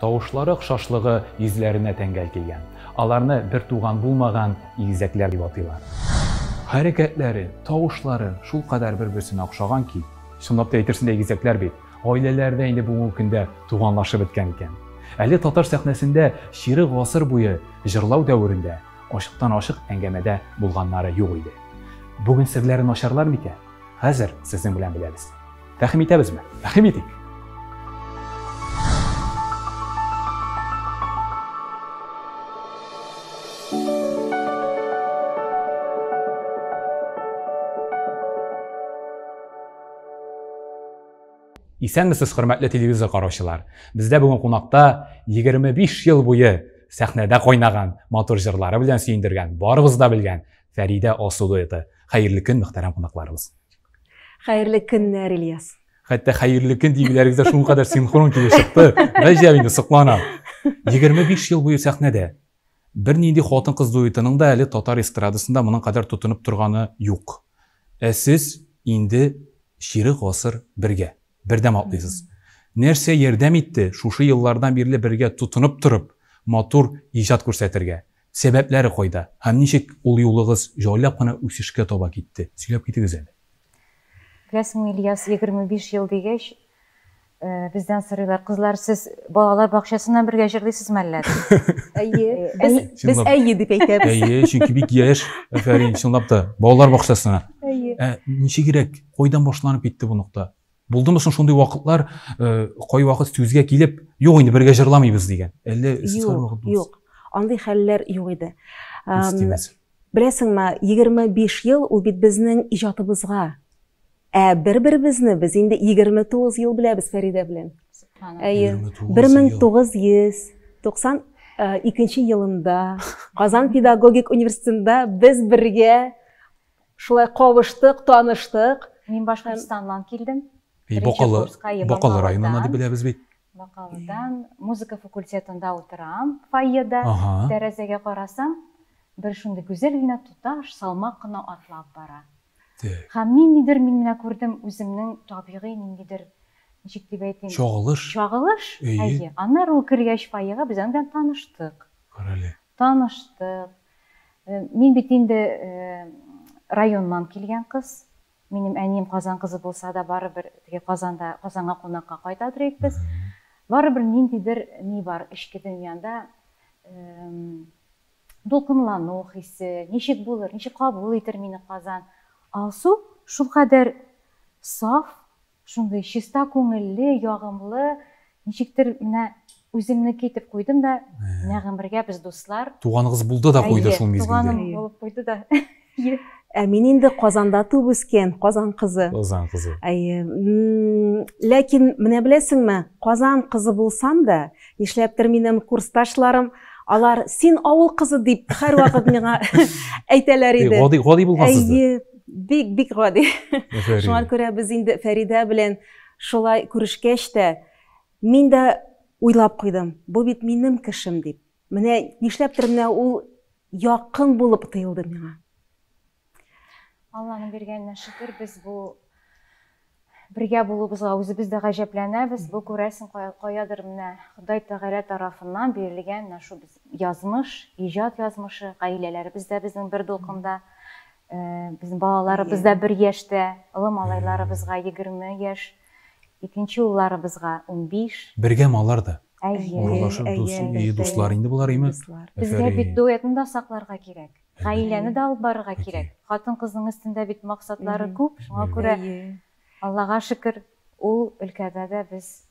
Тавышлары охшашлыгы йөзләренә тәңгәл килгән. Аларны бер туган булмаган игезәкләр дип атыйлар. Хәрәкәтләре, тавышлары шул кадәр бер-берсенә охшаган ки, чынлап та әйтерсең дә игезәкләр бит. Гаиләләрдә инде бүгенге көндә туганлашып беткән икән. Әле татар сәхнәсендә ширык гасыр буе җырлау дәверендә ашыктан-ашык әңгәмәдә булганнары юк иде. Бүген серләрен ачарлар микән? Хәзер сезнең белән беләбез. Тәхмин итәбезме? Тәхмин итик. Исәнмесез, хөрмәтле телевизор караучылар. Бездә бүген кунакта 25 ел буе сәхнәдә кайнаган, матур җырлары белән сөендергән, барыбыз да белгән Фәридә Алсу дуэты. Хәерле көн, мөхтәрәм кунакларыбыз. Хәерле көннәр, Ильяс. Хәтта хәерле көн дигеләрегездә шуңа кадәр синхрон килеп чыкты. Гаҗәп инде, сокланам. 25 ел буе сәхнәдә. Бер нинди хатын-кыз дуэтының да әле татар эстрадасында моның кадәр тотынып торганы юк. Ә сез инде ширык гасыр бергә бердәм атлыйсыз. Нәрсә ярдәм итте шушы еллардан бирле бергә тутынып торып, матур иҗат күрсәтергә? Сәбәпләре кайда? Һәм ничек ул юлыгыз җайлап кына үсешкә таба китте? Сөйләп китегез әле. Беләсеңме, Ильяс, 25 ел дигәч, бездән сорыйлар, кызлар, сез балалар бакчасыннан бергә җырлыйсызмы әллә? Әйе, без әйе дип әйтәбез. Әйе, чөнки бик яшь, Фәрин, чынлап та, балалар бакчасына. Ничегрәк, кайдан башланып китте бу нокта? Булдымы соң шундый вакытлар, кай вакыт сүзгә килеп, юк инде бергә җырламыйбыз дигән. Әллә сез һәрвакыт булсыз? Юк, андый хәлләр юк иде. Беләсеңме, 25 ел ул бит безнең иҗатыбызга. Бер-беребезне без инде 29 ел беләбез Фәридә белән. Әйе, 1992 елында Казан педагогик университетында без бергә шулай кавыштык, таныштык. Мин Башкортстаннан килдем. Бакалы районына дип беләбез бит. Бакалыдан музыка факультетында утырам, фойеда, тәрәзәгә карасам, бер шундый гүзәл генә туташ, салмак кына атлап бара. Һәм ниндидер мин менә күрдем үземнең табигый ниндидер, ничек дип әйтим? Чагылыш. Әйе. Аннары ул кергәч фойега без белән таныштык. Таныштык. Мин бит инде районнан килгән кыз. Минем әнием Казан кызы булса да, барыбер Казанга кунакка кайтадыр идек без. Барыбер ниндидер ни бар эчке дөньяда, дулкынлану хисе, ничек булыр, ничек кабул итер мине Казан. Алсу шул кадәр саф, шундый чиста күңелле, ягымлы, ничектер менә үземне китеп куйдым да, нәгым бергә без дуслар. Туганыгыз булды да куйды шул мизгелдә. Туганым булып куйды да. Мин инде Казанда туып үскән, Казан кызы. Казан кызы. Ләкин менә беләсеңме, Казан кызы булсам да, нишләптер минем курсташларым, алар син авыл кызы дип һәрвакыт миңа әйтәләр иде. Гади булгансыз. Әйе, бик гади. Шуңа күрә без инде Фәридә белән шулай күрешкәч тә, мин дә уйлап куйдым, бу бит минем кешем дип. Менә нишләптер менә ул якын булып тоелды миңа. Алланың бергәненә шөкер, без бу бергә булуыбызга үзебез дә гаҗәпләнәбез. Бу күрәсең каядыр менә Ходай Тәгалә тарафыннан бирелгән шу язмыш, иҗат язмышы, гаиләләребез дә безнең бер дулкында, безнең балаларыбыз да бер яшьтә, олы малайларыбызга 20 яшь, икенче улларыбызга 15. Бергә малар да. Уралашып дуслар инде булар име? Безгә бит дуэтны да сакларга кирәк. Гаиләне дә алып барырга кирәк. Хатын-кызның өстендә бит максатлары күп. Шуңа күрә Аллага шөкер, ул өлкәдә дә без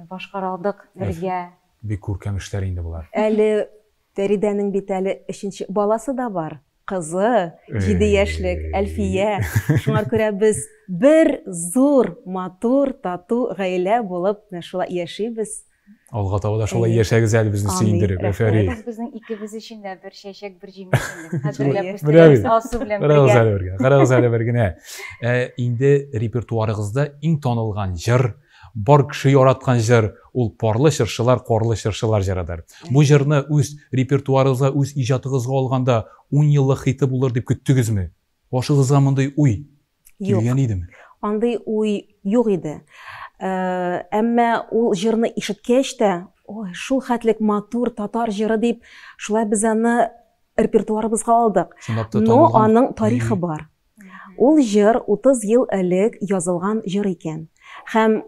башкара алдык бергә. Бик күркәм эшләр инде булар. Әле Фәридәнең бит әле 3нче баласы да бар. Кызы, 7 яшьлек Әлфия. Шуңа күрә без бер зур, матур, тату гаилә булып шулай яшибез. Алга таба да шулай яшәгез әле безне сөендереп, Фәрид. Безнең икебез өчен дә бер чәчәк, бер җимеш инде. Хәзерләп үстерәбез Алсу белән бергә. Карагыз әле бер генә. Инде репертуарыгызда иң танылган җыр, бар кеше яраткан җыр, ул парлы чыршылар, корлы чыршылар җырыдыр. Бу җырны үз репертуарыгызга, үз иҗатыгызга алганда 10 еллык хите булыр дип көттегезме? Башыгызга мондай уй килгән идеме? Андый уй юк иде. Әмма ул җырны ишеткәч тә, ой, шул хәтлек матур татар җыры дип, шулай без аны репертуарыбызга алдык. Но аның тарихы бар. Ул җыр 30 ел элек язылган җыр икән. Һәм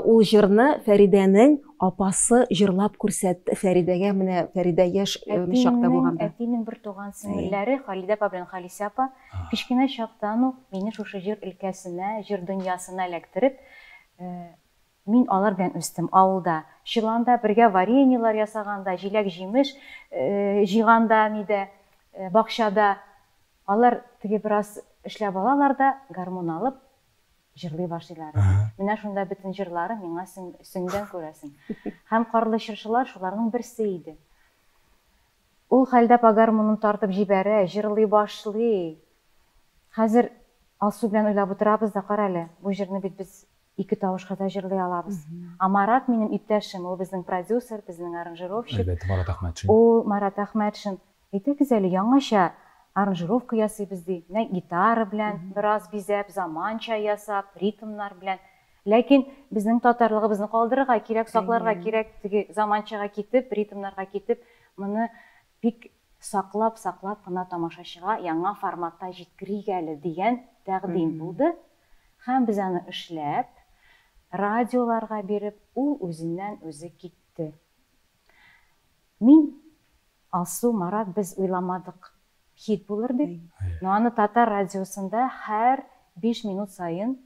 ул җырны Фәридәнең апасы җырлап күрсәтте Фәридәгә, менә Фәридә яшь чакта булганда. Әтинең бер туган сеңлеләре Халидә апа белән Халисә апа кичкенә чактан ук мине шушы җыр өлкәсенә, җыр дөньясына эләктереп, мин алар белән үстем авылда. Чиланда бергә вареньелар ясаганда, җиләк җимеш җыйганда, нидә бакчада алар теге бераз эшләп алалар да гармун алып җырлый башлыйлар. Менә шунда бөтен җырлары миңа сөңгән күрәсең. Һәм Карлы чыршылар шуларның берсе иде. Ул Халидә апа гармунын тартып җибәрә, җырлый башлый. Хәзер Алсу белән уйлап утырабыз да, кара әле, бу җырны бит без ике тавышка да җырлый алабыз. Марат минем иптәшем, ул безнең продюсер, безнең аранжировщик. Марат Әхмәтшин. Ул Марат Әхмәтшин. Әйтегез әле, яңаша аранжировка ясыйбыз ди. Менә гитара белән бераз бизәп, заманча ясап, ритмнар белән. Ләкин безнең татарлыгыбызны калдырырга кирәк, сакларга кирәк, теге заманчага китеп, ритмнарга китеп, моны бик саклап кына тамашачыга яңа форматта җиткерик әле дигән тәкъдим булды. Һәм без аны эшләп, радиоларга биреп, ул үзеннән үзе китте. Мин, Алсу, Марат, без уйламадык хит булыр дип. Но аны татар радиосында һәр 5 минут сайын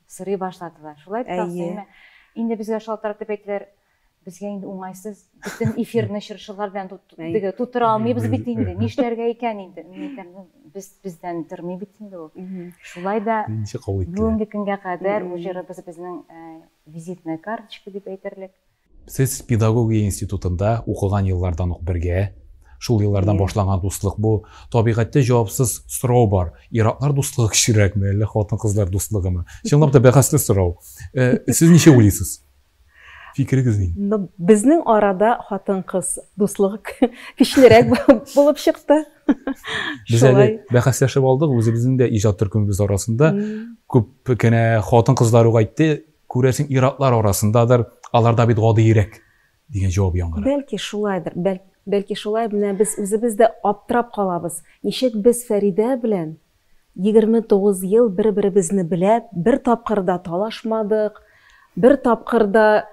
сырый башладылар. Шулай тасыймы? Инде безгә шалтыратып әйттеләр, безгә инде уңайсыз, бөтен эфирны чыршылар белән тутыра алмыйбыз бит инде. Нишләргә икән инде? Бездән тормый бит инде ул. Шулай да бүгенге көнгә кадәр бу җырыбыз безнең визитная карточка дип әйтерлек. Сез педагогия институтында укыган еллардан ук бергә, шул еллардан башланган дуслык бу. Табигатьтә җавапсыз сорау бар. Ираклар дуслыгы кичерәкме, әллә хатын-кызлар дуслыгымы? Чынлап та бәхәсле сорау. Сез ничә уйлыйсыз? Фикерегез ни? Безнең арада хатын-кыз дуслыгы кичерәк булып чыкты. Без әле бәхәсләшеп алдык, үзебезнең дә иҗат төркемебез арасында күп кенә хатын-кызлар әйтте, күрәсең ираклар арасындадыр, аларда бит гадыйрәк дигән җавап яңгырады. Бәлки шулайдыр, бәлки шулай, менә без үзебез дә аптырап калабыз. Ничек без Фәридә белән 29 ел бер-беребезне беләп, бер тапкырда талашмадык, бер тапкырда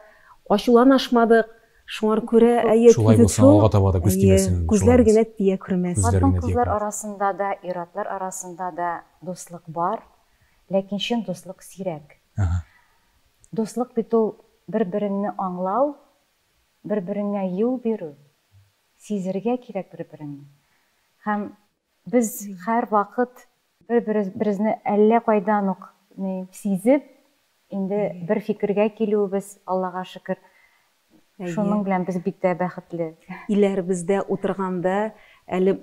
ачуланашмадык. Шуңар күрә шулай булса алга таба да күз тимәсен. Күзләр генә тия күрмәс. Хатын-кызлар арасында да, иратлар арасында да дуслык бар, ләкин чын дуслык сирәк. Дуслык бит ул бер-береңне аңлау, бер-береңә юл бирү, сизергә кирәк бер-береңне. Һәм без һәр вакыт бер-беребезне әллә кайдан ук сизеп, инде бер фикергә килүебез, Аллага шөкер. Шуның белән без бик тә бәхетле. Иләребездә утырганда әле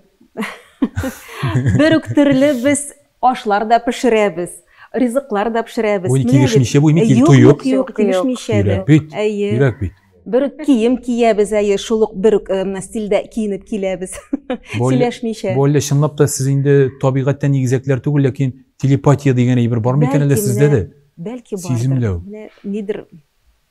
бер үк төрле без ашлар да пешерәбез, ризыклар да пешерәбез. Бу килешмичә бу имек туйып. Юк, килешмичә дә. Йөрәк бит. Бер кием киябез, шул ук бер стильдә киенеп киләбез. Сөйләшмичә. Бу әллә чынлап та сез инде табигатьтә нигезәкләр түгел, ләкин телепатия дигән әйбер бармы икән әллә сездә дә? Бәлки бардыр. Нидер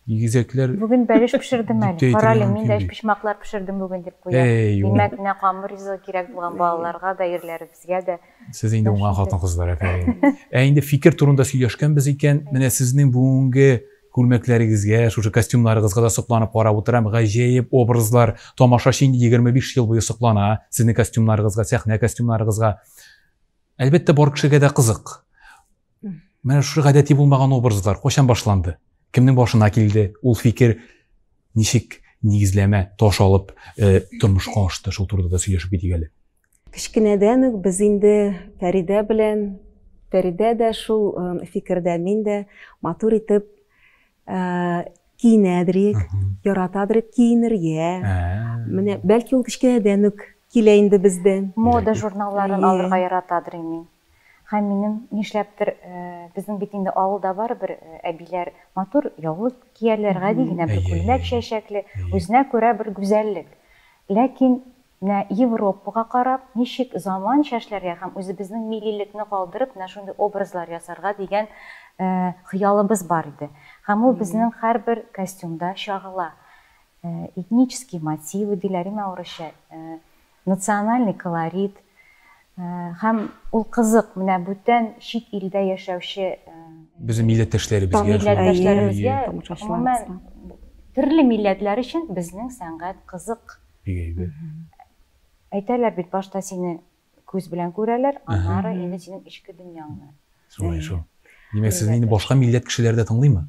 нигезәкләр. Бүген бәлеш пешердем әле. Карале, мин дә пишмаклар пешердем бүген дип куям. Димәк, менә камыр ризыгы кирәк булган балаларга да, ирләребезгә дә. Сез инде уңган хатын-кызлар әфәри. Инде фикер турында сөйләшкәнбез икән, менә сезнең бүгенге күлмәкләрегезгә, шушы костюмнарыгызга да сокланып карап утырам, гаҗәеп образлар, тамашачы инде 25 ел буе соклана, сезнең костюмнарыгызга, сәхнә костюмнарыгызга. Әлбәттә бар кешегә дә кызык. Менә шушы гадәти булмаган образлар кайчан башланды? Кемнең башына килде? Ул фикер ничек нигезләмә таш алып тормышка ашты? Шул турыда да сөйләшеп китик әле. Кичкенәдән үк без инде Фәридә белән, Фәридә дә шул фикердә, мин дә матур итеп киенәдерик, яратадырик киенергә. Менә бәлки ул кичкенәдән үк килә инде бездән. Мода журналларын алырга яратадыр мин. Һәм минем нишләптер безнең бит инде авылда бар бер әбиләр матур яулык кияләр, гади генә бер күлмәк чәчәкле, үзенә күрә бер гүзәллек. Ләкин менә Европага карап, ничек заманча эшләргә һәм үзебезнең милилекне калдырып, менә шундый образлар ясарга дигән хыялыбыз бар иде. Һәм ул безнең һәрбер костюмда чагыла. этнический мотивы диләр име урысча, национальный колорит. Һәм ул кызык, менә бүтән чит илдә яшәүче Безнең милләттәшләребезгә, гомумән төрле милләтләр өчен безнең сәнгать кызык. Әйтәләр бит, башта сине күз белән күрәләр, аннары инде синең ичке дөньяңны. Шулай шул. Димәк, сезне инде башка милләт кешеләре дә тыңлыймы?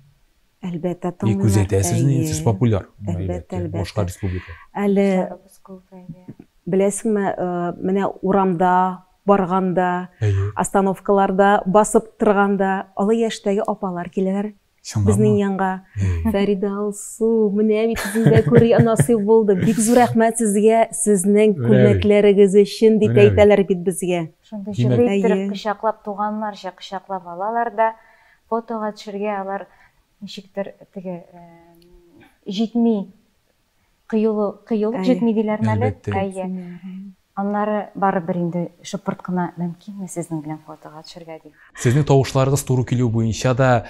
Әлбәттә тыңлыйлар. Күзәтәсезме, сез популяр. Әлбәттә. Башка республика. Әле беләсеңме, менә урамда барганда, остановкаларда басып торганда, олы яшьтәге апалар киләләр безнең янга. Фәрида Алсу, менә бит сезгә күрә насыйп булды. Бик зур рәхмәт сезгә, сезнең күлмәкләрегез өчен дип әйтәләр бит безгә. Шунда җырлап, кочаклап, туганнарча кочаклап алалар да, фотога төшергә алар ничектер теге җитми, кыюлык җитми диләрме әле? Аннары барыбер инде шыпырт кына мөмкинме сезнең белән фотога төшергә дип. Сезнең тавышларыгыз туры килү буенча да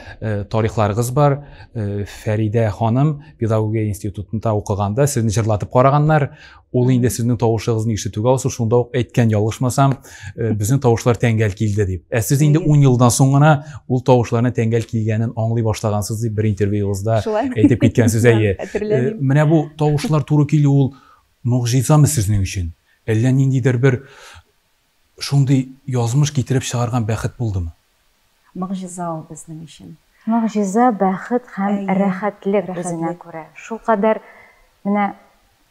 тарихларыгыз бар. Фәридә ханым педагогия институтында укыганда сезне җырлатып караганнар. Ул инде сезнең тавышыгызны ишетүгә алса, шунда ук әйткән, ялгышмасам, безнең тавышлар тәңгәл килде дип. Сез инде 10 елдан соң гына ул тавышларның тәңгәл килгәнен аңлый башлагансыз дип бер интервьюгызда әйтеп киткәнсез. Менә бу тавышлар туры килү ул мугъҗизамы сезнең өчен? Әллә ниндидер бер шундый язмыш китереп чыгарган бәхет булдымы? Мугъҗиза ул безнең өчен. Мугъҗиза, бәхет һәм рәхәтлек безгә күрә. Шул кадәр менә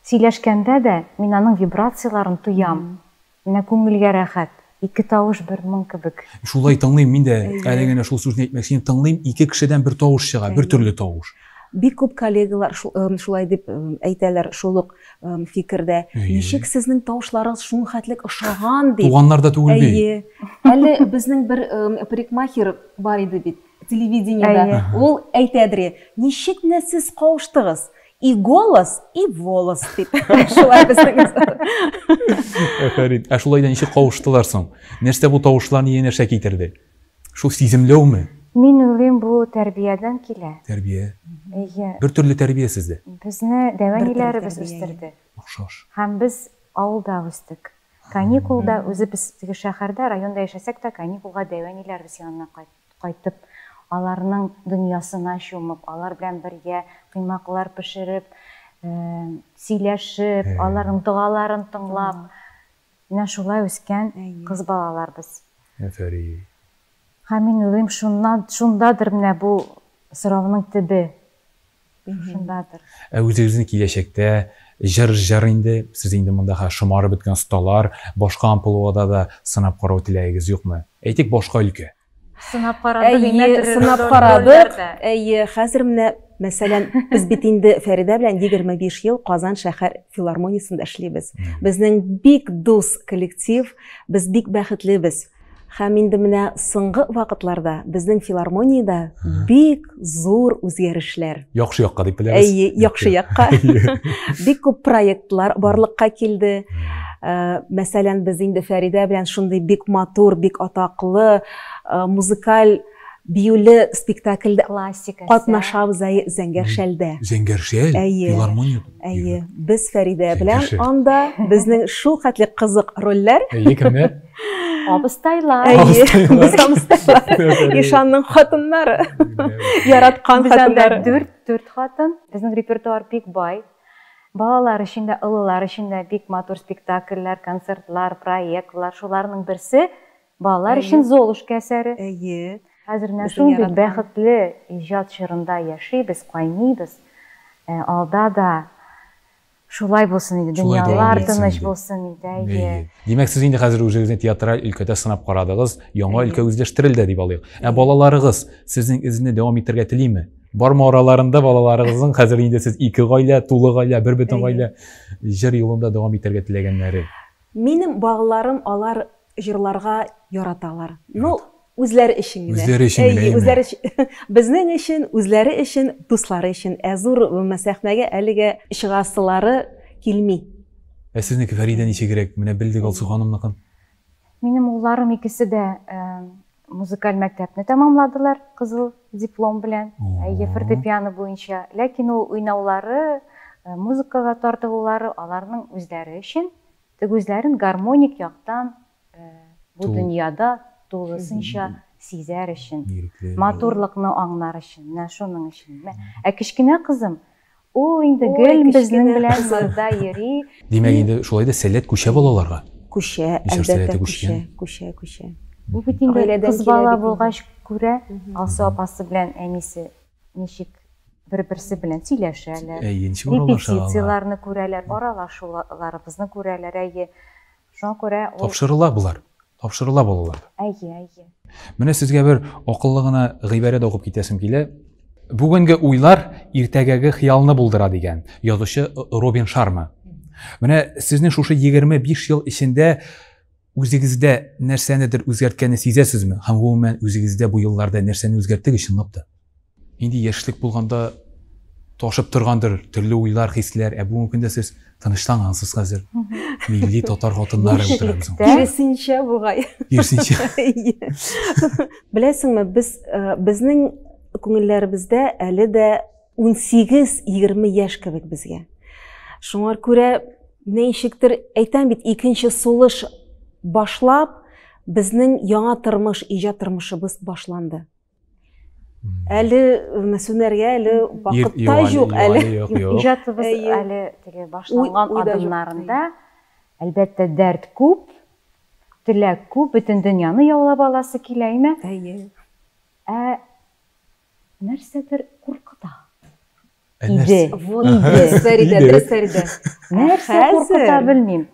сөйләшкәндә дә мин аның вибрацияларын тоям. Менә күңелгә рәхәт. Ике тавыш бер моң кебек. Шулай тыңлыйм мин дә. Әле генә шул сүзне әйтмәкче, тыңлыйм, ике кешедән бер тавыш чыга, бер төрле тавыш. Бик күп коллегалар шулай дип әйтәләр, шул ук фикердә. Ничек сезнең тавышларыгыз шуның хәтлек ошаган дип. Туганнар да түгел бит. Әле безнең бер парикмахер бар иде бит, телевидениедә. Ул әйтәдер, ничек менә сез кавыштыгыз? И голос, и волос дип. Шулай безнең. Фәрид, шулай да ничек кавыштылар соң? Нәрсә бу тавышларны янәшә китерде? Шул сиземләүме? Мин уйлыйм, бу тәрбиядән килә. Тәрбия. Бер төрле тәрбия сездә. Безне дәвәниләребез үстерде. Охшаш. Һәм без авылда үстек. Каникулда үзебез теге шәһәрдә, районда яшәсәк тә, каникулга дәвәниләребез янына кайтып, аларның дөньясына чумып, алар белән бергә кыймаклар пешереп, сөйләшеп, аларның дугаларын тыңлап, менә шулай үскән кыз балаларбыз. Фәрид. Һәм мин уйлыйм, шундадыр менә бу сорауның төбе. Шундадыр. Үзегезнең киләчәктә җыр инде, сез инде монда шомарып беткән осталар, башка амплуада да сынап карау теләгегез юкмы? Әйтик, башка өлкә. Сынап карадык, сынап карадык. Хәзер менә, мәсәлән, без бит инде Фәридә белән 25 ел Казан шәһәр филармониясендә эшлибез. Безнең бик дус коллектив, без бик бәхетлебез. Һәм инде менә соңгы вакытларда безнең филармониядә бик зур үзгәрешләр. Яхшы якка дип беләбез. Яхшы якка. Бик күп проектлар барлыкка килде. Мәсәлән, без инде Фәридә белән шундый бик матур, бик атаклы музыкаль биюле спектакльдә катнашабыз Зәңгәршәлдә. Зәңгәршәл? Филармония? Без Фәридә белән анда безнең шул хәтле кызык рольләр. Кемнәр? Абыстайлар. Без абыстайлар. Ишанның хатыннары. Яраткан хатыннары. 4 хатын. Безнең репертуар бик бай. Балалар өчен дә, ылылар өчен дә бик матур спектакльләр, концертлар, проектлар. Шуларның берсе балалар өчен Золушка әсәре. Хәзер менә шундый бәхетле иҗат чорында яшибез, кайныйбыз. Алда да шулай булсын иде, дөньялар тыныч булсын иде. Димәк, сез инде хәзер үзегезне театраль өлкәдә сынап карадыгыз, яңа өлкә үзләштерелде дип алыйк. Балаларыгыз сезнең изне дәвам итәргә телиме? Бармы араларында балаларыгызның хәзер инде сез 2 гаилә, тулы гаилә, бер бөтен гаилә җыр юлында дәвам итәргә теләгәннәре? Минем балаларым, алар җырларга яраталар. Ну, үзләре өчен генә. Үзләре өчен генә. Безнең өчен, үзләре өчен, дуслары өчен. Зур мәсәхнәгә әлегә чыгасылары килми. Сезнеке Фәридә ничегрәк? Менә белдек Алсу ханымныкын. Минем улларым икесе дә музыкаль мәктәпне тәмамладылар, кызыл диплом белән, фортепиано буенча. Ләкин ул уйнаулары музыкага тартылулары аларның үзләре өчен, үзләрен гармоник яктан бу дөньяда тулысынча сизәр өчен, матурлыкны аңлар өчен, менә шуның өчен. Ә кечкенә кызым, ул инде гел безнең белән монда йөри. Димәк, инде шулай да сәләт күчә балаларга. Күчә, әлбәттә күчә. Бу бит инде кыз бала булгач күрә, Алсу апасы белән әнисе ничек бер-берсе белән сөйләшәләр. Репетицияларны күрәләр, аралашуларыбызны күрәләр. Шуңа күрә тапшырыла булар. Тапшырыла балалар. Менә сезгә бер акыллы гына гыйбарә дә укып китәсем килә. Бүгенге уйлар иртәгәге хыялны булдыра дигән язучы Робин Шарма. Менә сезнең шушы 25 ел эчендә үзегездә нәрсәнедер үзгәрткәнне сизәсезме? Һәм гомумән үзегездә бу елларда нәрсәне үзгәрттегез чынлап да? Инде яшьлек булганда ташып торгандыр төрле уйлар, хисләр, бу көндә сез тынычлангансыз хәзер. Милли татар хатыннары утырабыз. Киресенчә бугай. Киресенчә. Беләсеңме, безнең күңелләребездә әле дә 18-20 яшь кебек безгә. Шуңар күрә ничектер әйтәм бит, икенче сулыш башлап, безнең яңа тормыш, иҗат тормышыбыз башланды. Әле мәсүнәргә әле вакытта юк, әле иҗатыбыз әле теге башланган адымнарында әлбәттә дәрт күп, теләк күп, бөтен дөньяны яулап аласы киләме? Нәрсәдер куркыта. Нәрсә куркыта белмим.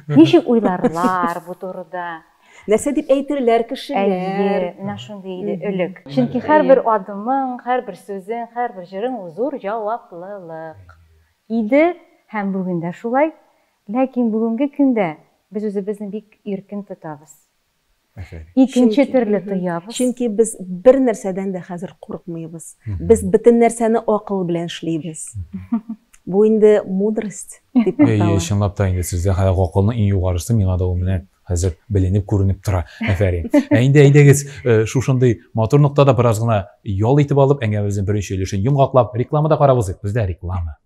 Ничек уйларлар бу турыда? Нәрсә дип әйтерләр кешеләр? Менә шундый иде элек. Чөнки һәрбер адымың, һәрбер сүзең, һәрбер җырың зур җаваплылык иде, һәм бүген дә шулай. Ләкин бүгенге көндә без үзебезне бик иркен тотабыз. Икенче төрле тоябыз. Чөнки без бер нәрсәдән дә хәзер курыкмыйбыз. Без бөтен нәрсәне акыл белән эшлибез. Бу инде мудрость дип атала. Чынлап та инде сездә акылның иң югарысы миңа да ул менә хәзер беленеп күренеп тора. Афәрин. Инде әйдәгез шушындый матур нуктада бераз гына ял итеп алып, әңгәмәбезнең беренче өлешен йомгаклап, рекламада карабыз. Бездә реклама.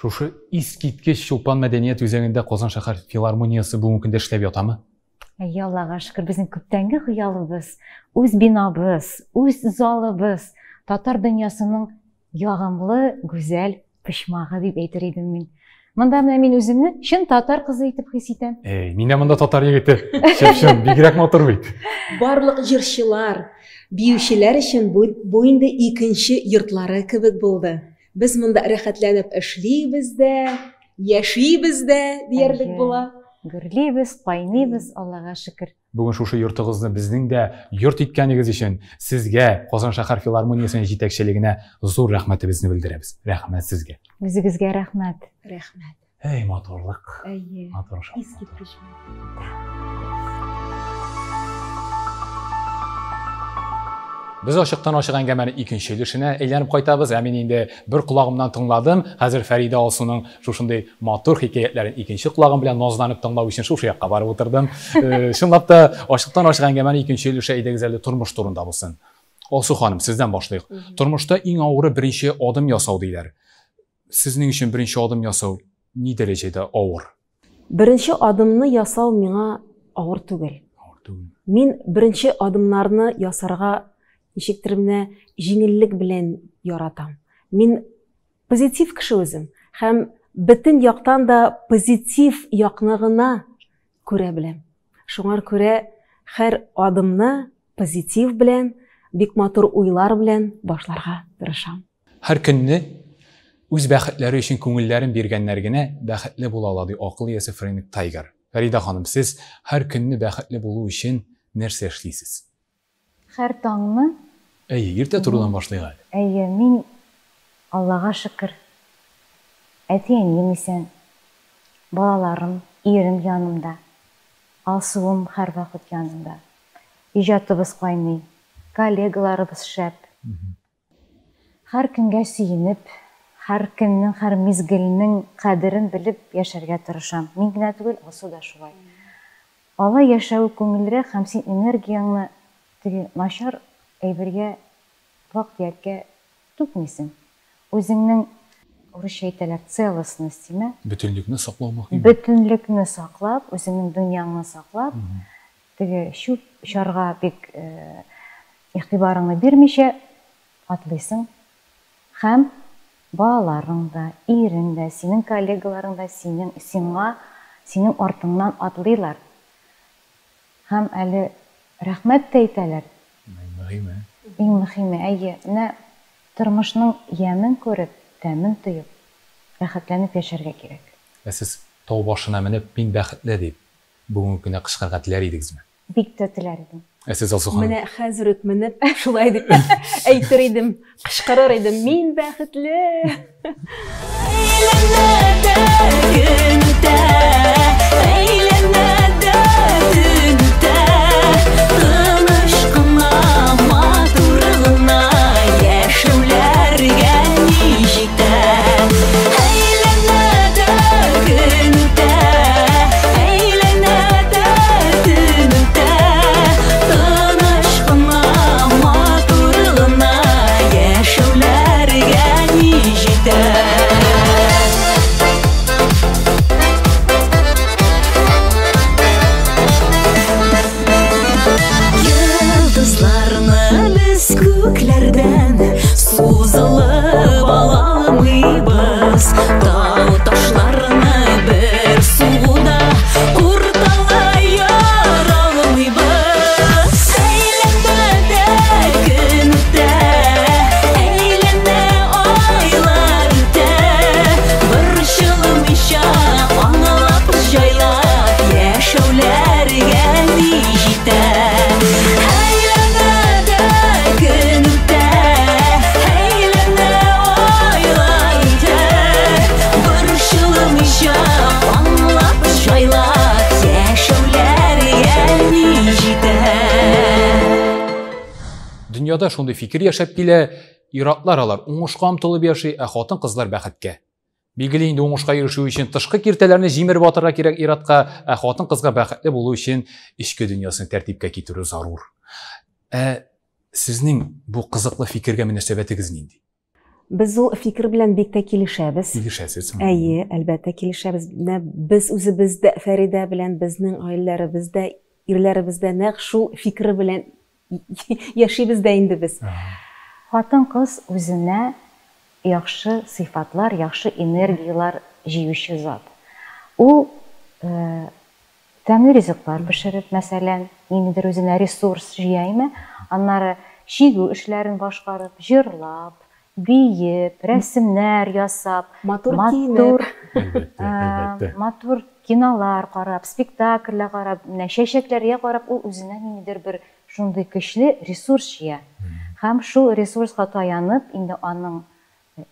Шушы искиткеч Чулпан мәдәният үзәгендә Казан шәһәр филармониясы бүгенге көндә эшләп ятамы? Аллага шөкер, безнең күптәнге хыялыбыз, үз бинабыз, үз залыбыз, татар дөньясының ягымлы, гүзәл почмагы дип әйтер идем мин. Монда менә мин үземне чын татар кызы итеп хис итәм. Мине монда татар егете. Чын, бигрәк матур бит. Барлык җырчылар, биючеләр өчен бу инде икенче йортлары кебек булды. Без монда рәхәтләнеп эшлибез дә, яшибез дә диярлек була. Гөрлибез, кайныбыз, Аллага шөкер. Бүген шушы йортыгызны безнең дә йорт иткәнегез өчен сезгә, Казан шәһәр филармониясының җитәкчелегенә зур рәхмәтебезне белдерәбез. Рәхмәт сезгә. Үзегезгә рәхмәт. Рәхмәт. Матурлык. Матур. Искиткеч. Biz ашыктан ашык әңгәмәне икенче өлешенә әйләнеп кайтабыз. Мин инде бер колагымнан тыңладым. Хәзер Фәридә Алсуның шушындый матур хикәятләрен икенче колагым белән назланып тыңлау өчен шушы якка барып утырдым. Чынлап та ашыктан ашык әңгәмәне икенче өлешә әйдәгез әле тормыш турында булсын. Алсу ханым, сездән башлыйк. Тормышта иң авыры беренче адым ясау диләр. Сезнең өчен беренче адым ясау ни дәрәҗәдә авыр? Беренче адымны ясау миңа авыр түгел. Мин беренче адымнарны ясарга ничектер менә җиңеллек белән яратам. Мин позитив кеше үзем һәм бөтен яктан да позитив якны гына күрә беләм. Шуңар күрә һәр адымны позитив белән, бик матур уйлар белән башларга тырышам. Һәр көнне үз бәхетләре өчен күңелләрен биргәннәр генә бәхетле була ала ди акыл иясе Фрейник Тайгер. Фәридә ханым, сез һәр көнне бәхетле булу өчен нәрсә эшлисез? Һәр таңны. Иртә торудан башлыйк. Мин Аллага шөкер. Әтием исән, балаларым, ирем янымда, Алсуым һәр вакыт янымда. Иҗатыбыз кайный, коллегаларыбыз шәп. Һәр көнгә сөенеп, һәр көннең, һәр мизгелнең кадерен белеп яшәргә тырышам. Мин генә түгел, Алсу да шулай. Алай яшәү күңелрәк һәм син энергияңны теге начар әйбергә вакыт яркә түкмисең. Үзеңнең урысча әйтәләр целостность тиме? Бөтенлекне саклау мөһим. Бөтенлекне саклап, үзеңнең дөньяңны саклап, теге шуп шарга бик игътибарыңны бирмичә атлыйсың. Һәм балаларың да, ирең дә, синең коллегаларың да синең артыңнан атлыйлар. Һәм әле рәхмәт тә әйтәләр. Иң мөһиме, әйе, менә тормышның ямен күреп, тәмен тоеп, рәхәтләнеп яшәргә кирәк. Сез тау башына менеп, мин бәхетле дип, бүгенге көнне кычкырырга теләр идегезме? Бик тә теләр идем. Сез Алсу ханым. Менә хәзер үк менеп, шулай дип әйтер идем, кычкырыр идем, мин бәхетле. Дөньяда шундый фикер яшәп килә, иратлар алар уңышка омтылып яши, ә хатын-кызлар бәхеткә. Билгеле инде уңышка ирешү өчен тышкы киртәләрне җимереп атырга кирәк иратка, ә хатын-кызга бәхетле булу өчен ичке дөньясын тәртипкә китерү зарур. Сезнең бу кызыклы фикергә мөнәсәбәтегез нинди? Без ул фикер белән бик тә килешәбез. Килешәсез. Әйе, әлбәттә килешәбез. Без үзебездә Фәридә белән безнең гаиләләребездә, ирләребездә нәкъ шул фикер белән яшибез дә инде без. Хатын-кыз үзенә яхшы сыйфатлар, яхшы энергиялар җыючы зат. Ул тәмле ризыклар пешереп, мәсәлән, ниндидер үзенә ресурс җыймы, аннары чигү эшләрен башкарып, җырлап, биеп, рәсемнәр ясап, матур кинолар карап, спектакльләр карап, чәчәкләргә карап, ул үзенә ниндидер бер шундый көчле ресурс җыя. Һәм шул ресурска таянып, инде аның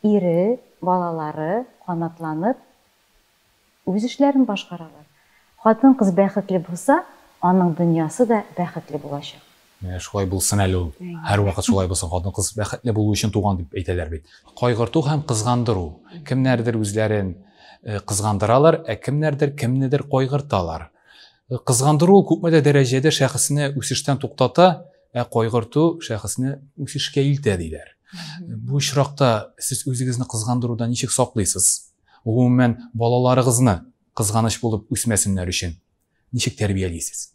ире, балалары канатланып, үз эшләрен башкаралар. Хатын-кыз бәхетле булса, аның дөньясы да бәхетле булачак. Шулай булсын әле ул. Һәр вакыт шулай булсын, хатын-кыз бәхетле булу өчен туган дип әйтәләр бит. Кайгырту һәм кызгандыру. Кемнәрдер үзләрен кызгандыралар, ә кемнедер кайгырталар. Кызгандыру күпмедә дәрәҗәдә шәхесне үсештән туктата, ә кайгырту шәхесне үсешкә илтә диләр. Бу очракта сез үзегезне кызгандырудан ничек саклыйсыз? Гомумән балаларыгызны кызганыч булып үсмәсеннәр өчен ничек тәрбиялисез?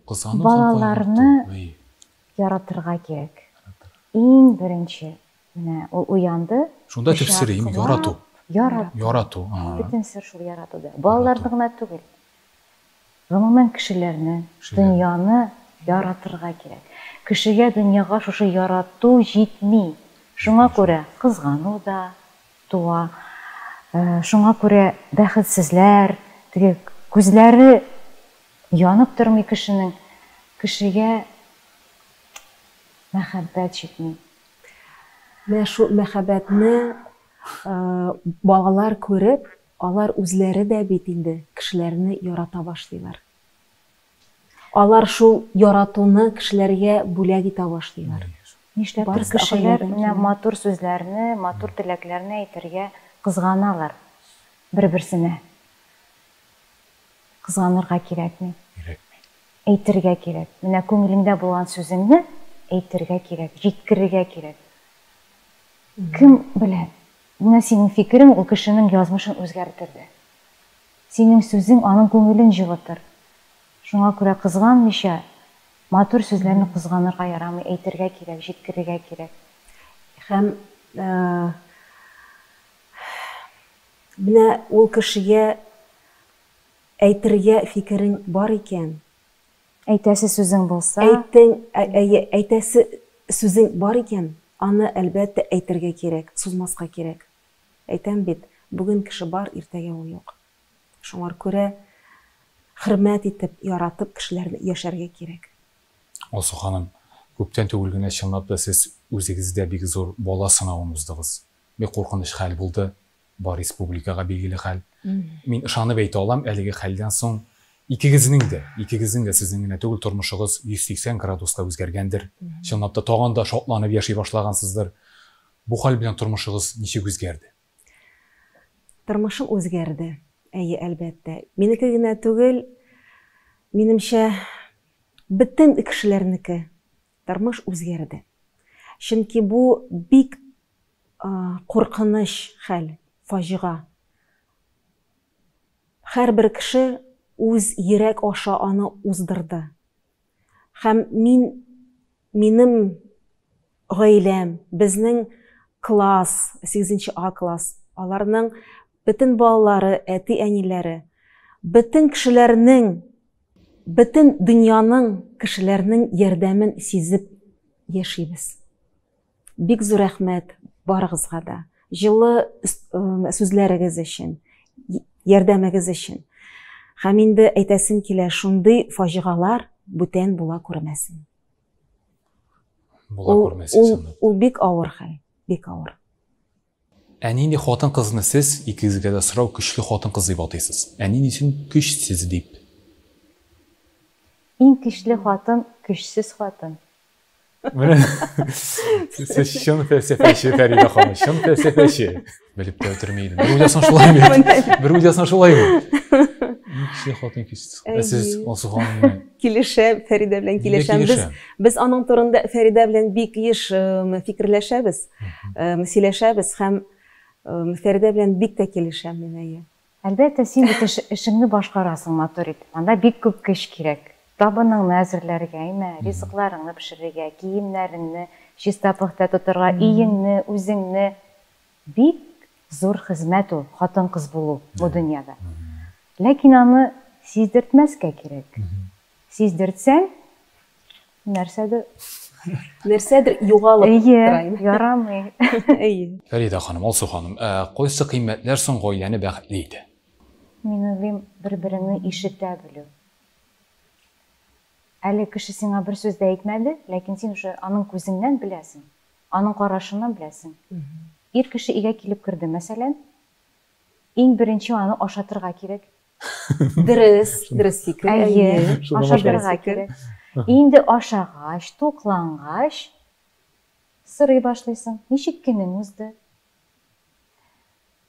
Балаларны яратырга кирәк. Иң беренче, менә ул уянды. Шунда төпсере ярату. Ярату. Бөтен сер шул яратуда. Балаларны гына түгел. Гомумән кешеләрне, дөньяны яратырга кирәк. Кешегә дөньяга шушы ярату җитми. Шуңа күрә кызгану да туа. Шуңа күрә бәхетсезләр, теге күзләре янып тормый кешенең, кешегә мәхәббәт җитми. Менә шул мәхәббәтне балалар күреп, алар үзләре дә бит инде кешеләрне ярата башлыйлар. Алар шул яратуны кешеләргә бүләк итә башлыйлар. Нишләптер кешеләр матур сүзләрне, матур теләкләрне әйтергә кызганалар бер-берсенә. Кызганырга кирәкми. Әйтергә кирәк. Менә күңелеңдә булган сүзеңне әйтергә кирәк, җиткерергә кирәк. Кем белә? Менә синең фикерең ул кешенең язмышын үзгәртер. Синең сүзең аның күңелен җылытыр. Шуңа күрә кызганмыйча, матур сүзләрне кызганырга ярамый, әйтергә кирәк, җиткерергә кирәк. Һәм менә ул кешегә әйтергә фикерең бар икән. Әйтәсе сүзең булса, әйтәсе сүзең бар икән, аны әлбәттә әйтергә кирәк, сузмаска кирәк. Әйтәм бит, бүген кеше бар, иртәгә ул юк. Шуңа күрә хөрмәт итеп, яратып кешеләрне яшәргә кирәк. Алсу ханым, күптән түгел генә чынлап та сез үзегездә бик зур бала сынавын уздыгыз. Бик куркыныч хәл булды, бар республикага билгеле хәл. Мин ышанып әйтә алам, әлеге хәлдән соң икегезнең дә сезнең генә түгел тормышыгыз 180 градуска үзгәргәндер. Чынлап та тагын да шатланып яши башлагансыздыр. Бу хәл белән тормышыгыз ничек үзгәрде? Тормышым үзгәрде. Әйе, әлбәттә. Минеке генә түгел, минемчә, бөтен кешеләрнеке тормыш үзгәрде. Чөнки бу бик куркыныч хәл, фаҗига. Һәрбер кеше үз йөрәк аша аны уздырды. Һәм минем гаиләм, безнең класс, 8 А класс, аларның бөтен балалары, әти-әниләре, бөтен кешеләрнең, бөтен дөньяның кешеләрнең ярдәмен сизеп яшибез. Бик зур рәхмәт барыгызга да. Җылы сүзләрегез өчен, ярдәмегез өчен. Һәм инде әйтәсем килә, шундый фаҗигалар бүтән була күрмәсен. Ул бик авыр хәл, бик авыр. Нинди хатын кызны сез икегезгә дә сорау көчле хатын кыз дип атыйсыз? Нинди өчен көчсез дип? Иң көчле хатын көчсез хатын. Сез чын фәлсәфәче, Фәрида ханым, чын фәлсәфәче. Белеп тә үтермәйдем. Бер уйласаң шулаймы? Иң көчле хатын көчсез. Сез Алсу ханым Килешәм, Фәрида белән килешәм. Без аның турында Фәрида белән бик еш фикерләшәбез, сөйләшәбез һәм Фәрида белән бик тә килешәм мин. Әлбәттә, син бит эшеңне башкарасың матур итеп. Анда бик күп көч кирәк. Табыныңны әзерләргә, ризыкларыңны пешерергә, киемнәреңне чиста пөхтә тотарга, өеңне, үзеңне. Бик зур хезмәт ул, хатын-кыз булу бу дөньяда. Ләкин аны сиздертмәскә кирәк. Сиздертсәң, нәрсәдер югалып тора. Ярамый. Фәрида ханым, Алсу ханым, кайсы кыйммәтләр соң гаиләне бәхетле итә? Мин уйлыйм, бер-береңне ишетә белү. Әле кеше сиңа бер сүз дә әйтмәде, ләкин син уже аның күзеннән беләсең, аның карашыннан беләсең. Ир кеше өйгә килеп керде, мәсәлән, иң беренче аны ашатырга кирәк. Дөрес фикер. Әйе, ашатырга кирәк. Инде ашагач, туклангач, сырый башлыйсың. Ничек көнең узды?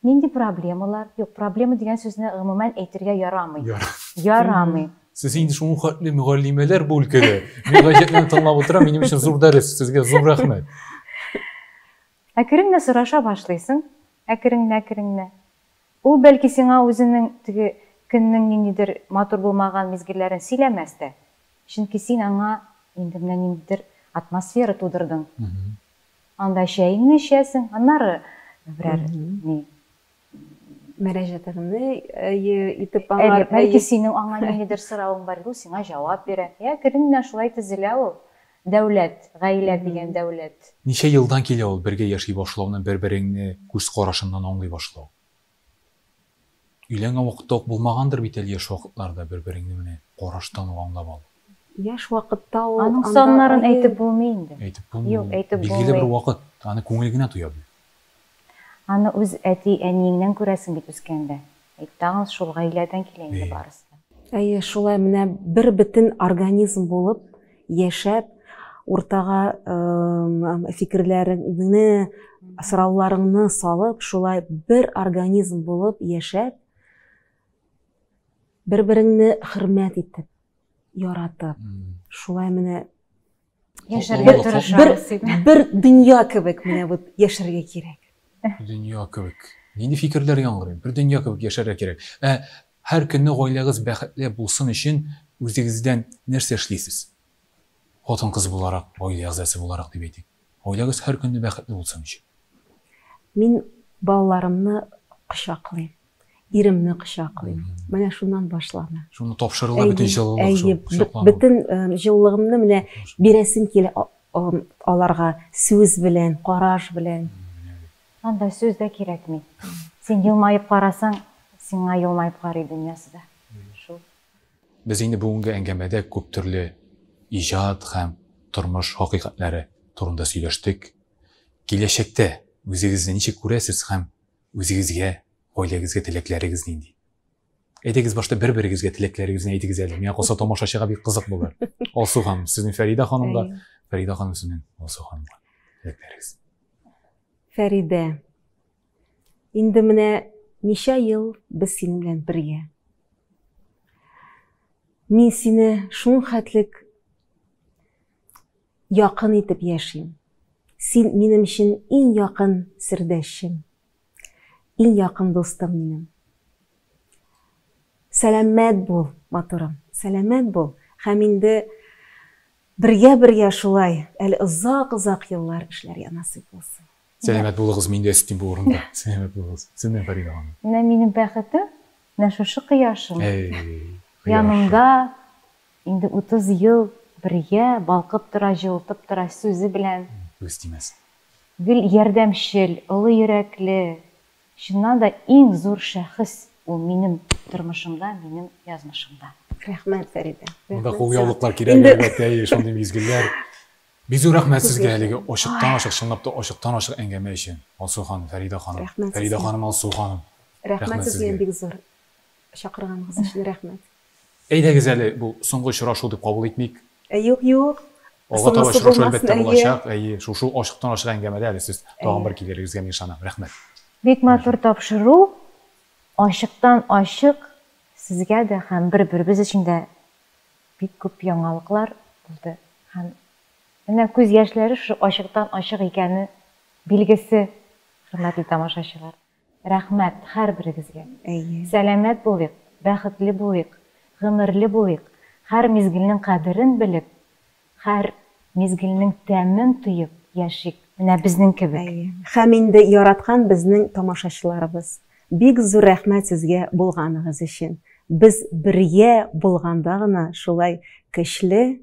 Нинди проблемалар? Юк, проблема дигән сүзне гомумән әйтергә ярамый. Ярамый. Сез инде шуңа хәтле мөгаллимәләр бу өлкәдә. Мин гаҗәпләнеп тыңлап утырам, минем өчен зур дәрес, сезгә зур рәхмәт. Әкренле сораша башлыйсың, әкренле. Ул бәлки сиңа үзенең теге көннең ниндидер матур булмаган мизгелләрен сөйләмәс дә. Чөнки син аңа инде менә ниндидер атмосфера тудырдың. Анда чәйеңне эчәсең, аннары берәр мәрәҗәтеңне итеп аңар. Бәлки синең аңа ниндидер сорауың бар, ул сиңа җавап бирә. Әкренле шулай төзелә ул. Дәүләт, гаилә дигән дәүләт. Ничә елдан килә ул бергә яши башлауны, бер-береңне күз карашыннан аңлый башлау? Өйләнгән вакытта булмагандыр бит әле яшь вакытларда бер-береңне менә караштан аңлап ал. Яшь вакытта ул аның саннарын әйтеп булмый инде. Әйтеп булмый. Юк, әйтеп булмый. Билгеле бер вакыт аны күңел генә туя бит. Аны үз әти-әниеңнән күрәсең бит үскәндә. Тагын шул гаиләдән килә инде барысы. Әйе, шулай менә бер бөтен организм булып яшәп, уртага фикерләреңне, сорауларыңны салып, шулай бер организм булып яшәп, бер-береңне хөрмәт итеп, яратып, шулай менә яшәргә тырышабыз. Бер дөнья кебек менә бу яшәргә кирәк. Дөнья кебек. Нинди фикерләр яңгырый? Бер дөнья кебек яшәргә кирәк. Һәр көнне гаиләгез бәхетле булсын өчен үзегездән нәрсә эшлисез? Хатын-кыз буларак, гаилә әгъзасы буларак дип әйтик. Гаиләгез һәр көнне бәхетле булсын өчен. Мин балаларымны кочаклыйм, иремне кочаклыйм. Менә шуннан башлана. Шуны тапшырыла бөтен җылылык, бөтен җылылыгымны менә бирәсем килә аларга сүз белән, караш белән. Анда сүз дә кирәкми. Син елмаеп карасаң, сиңа елмаеп карый дөньясы да. Шул. Без инде бүгенге әңгәмәдә күп төрле иҗат һәм тормыш хакыйкатьләре турында сөйләштек. Киләчәктә үзегезне ничек күрәсез һәм үзегезгә, гаиләгезгә теләкләрегез нинди? Әйтегез башта бер-берегезгә теләкләрегезне әйтегез әле. Миңа калса тамашачыга бик кызык булыр. Алсу ханым, сезнең Фәридә ханымга, Фәридә ханым сезнең Алсу ханымга теләкләрегез. Фәридә, инде менә ничә ел без синең белән бергә. Мин сине шул хәтлек якын итеп яшим. Син минем өчен иң якын сердәшем, иң якын достым минем. Сәламәт бул, матурым, сәламәт бул. Һәм инде бергә шулай, әле озак еллар эшләргә насыйп булсын. Сәламәт булыгыз, мин дә истим бу урында. Сәламәт булыгыз. Сезнең Фәридә ханым. Менә минем бәхетем, менә шушы кояшым. Янымда инде 30 ел бергә балкып тора, җылытып тора сүзе белән. Үз тимәс. Гел ярдәмчел, олы йөрәкле, чыннан да иң зур шәхес ул минем тормышымда, минем язмышымда. Рәхмәт, Фәридә. Монда кулъяулыклар кирәк, әлбәттә, шундый мизгелләр. Бик зур рәхмәт сезгә әлеге ачыктан-ачык, чынлап та ачыктан-ачык әңгәмә өчен. Алсу ханым, Фәридә ханым. Фәридә ханым, Алсу ханым. Рәхмәт сезгә бик зур чакырганыгыз өчен рәхмәт. Әйдәгез әле бу соңгы очрашу дип кабул итмик. Юк. Алга таба очрашу әлбәттә булачак. Шушы ачыктан-ачык әңгәмәдә әле сез тагын бер килерегезгә мин ышанам. Рәхмәт. Бик матур тапшыру, ачыктан-ачык сезгә дә һәм бер-беребез өчен дә бик күп яңалыклар булды. Һәм менә күз яшьләре шу ачыктан-ачык икәнне билгесе, хөрмәтле тамашачылар. Рәхмәт һәрберегезгә. Сәламәт булыйк, бәхетле булыйк, гомерле булыйк. Һәр мизгелнең кадерен белеп, һәр мизгелнең тәмен тоеп яшик. Менә безнең кебек. Һәм инде яраткан безнең тамашачыларыбыз. Бик зур рәхмәт сезгә булганыгыз өчен. Без бергә булганда гына шулай көчле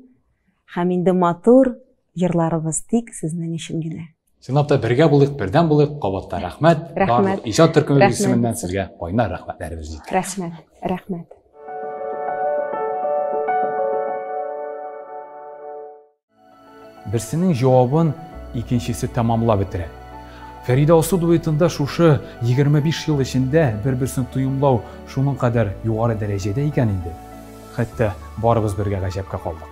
һәм инде матур йырларыбыз тик сезнең өчен генә. Чынлап та бергә булыйк, бердән булыйк. Кабатта рәхмәт. Барлык иҗат төркеме исеменнән сезгә кайнар рәхмәтләребезне җиткерәбез. Рәхмәт. Берсенең җавабын икенчесе тәмамлап бетерә. Фәридә Алсу дуэтында шушы 25 ел эчендә бер-берсен тоемлау шуның кадәр югары дәрәҗәдә икән инде. Хәтта барыбыз бергә гаҗәпкә калдык.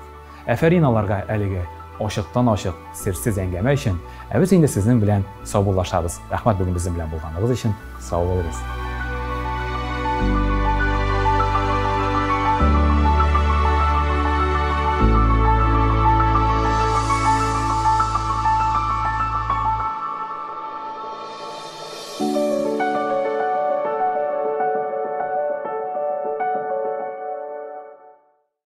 Афәрин аларга әлеге ачыктан-ачык серсез әңгәмә өчен. Без инде сезнең белән саубуллашабыз. Рәхмәт бүген безнең белән булганыгыз өчен. Сау булыгыз.